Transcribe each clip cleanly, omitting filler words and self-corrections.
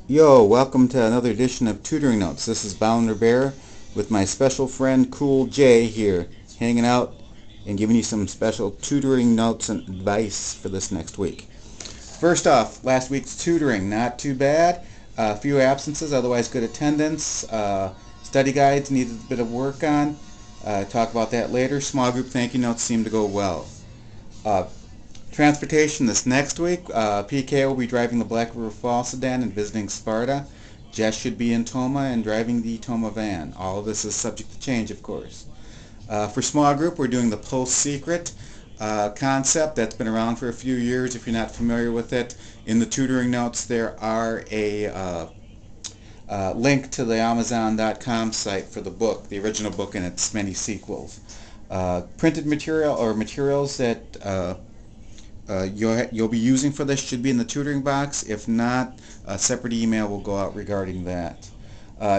Yo, welcome to another edition of Tutoring Notes. This is Bounder Bear with my special friend Cool Jay here, hanging out and giving you some special tutoring notes and advice for this next week. First off, last week's tutoring, not too bad. A few absences, otherwise good attendance. Study guides needed a bit of work on. Talk about that later. Small group thank you notes seem to go well. Uh, Transportation this next week. PK will be driving the Black River Falls sedan and visiting Sparta. Jess should be in Toma and driving the Toma van. All of this is subject to change, of course. For small group, we're doing the Post Secret concept that's been around for a few years. If you're not familiar with it, in the tutoring notes there are a link to the Amazon.com site for the book, the original book and its many sequels. Printed material or materials that you'll be using for this should be in the tutoring box. If not, a separate email will go out regarding that.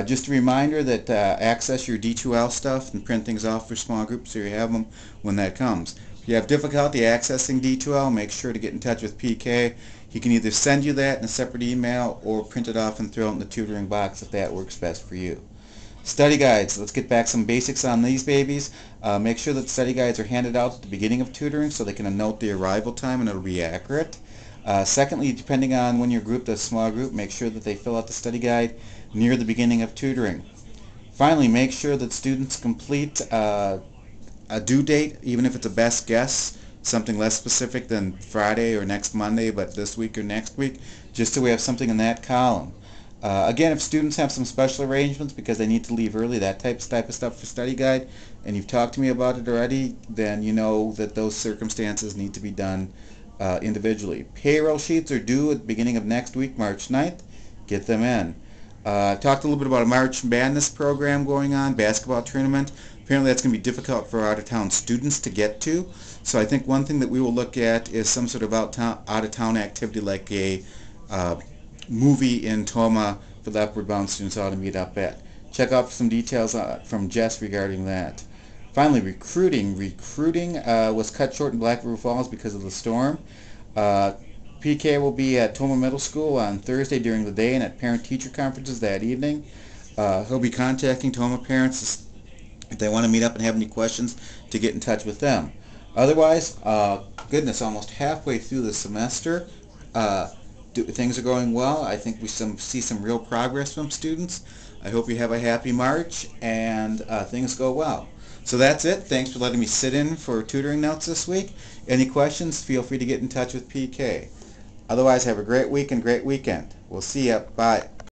Just a reminder that access your D2L stuff and print things off for small groups so you have them when that comes. If you have difficulty accessing D2L, make sure to get in touch with PK. He can either send you that in a separate email or print it off and throw it in the tutoring box if that works best for you. Study guides. Let's get back some basics on these babies. Make sure that study guides are handed out at the beginning of tutoring so they can note the arrival time and it'll be accurate. Secondly, depending on when you're grouped as a small group, make sure that they fill out the study guide near the beginning of tutoring. Finally, make sure that students complete a due date, even if it's a best guess, something less specific than Friday or next Monday, but this week or next week, just so we have something in that column. Again, if students have some special arrangements because they need to leave early, that type of stuff for study guide, and you've talked to me about it already, then you know that those circumstances need to be done individually. Payroll sheets are due at the beginning of next week, March 9th. Get them in. Talked a little bit about a March Madness program going on, basketball tournament. Apparently that's going to be difficult for out-of-town students to get to. So I think one thing that we will look at is some sort of out-of-town activity like a movie in Toma for the Upward Bound students ought to meet up at. Check out some details from Jess regarding that. Finally, recruiting. Recruiting was cut short in Black River Falls because of the storm. PK will be at Toma Middle School on Thursday during the day and at parent-teacher conferences that evening. He'll be contacting Toma parents if they want to meet up and have any questions to get in touch with them. Otherwise, goodness, almost halfway through the semester. Things are going well. I think we see some real progress from students. I hope you have a happy March and things go well. So that's it. Thanks for letting me sit in for tutoring notes this week. Any questions, feel free to get in touch with PK. Otherwise, have a great week and great weekend. We'll see ya. Bye.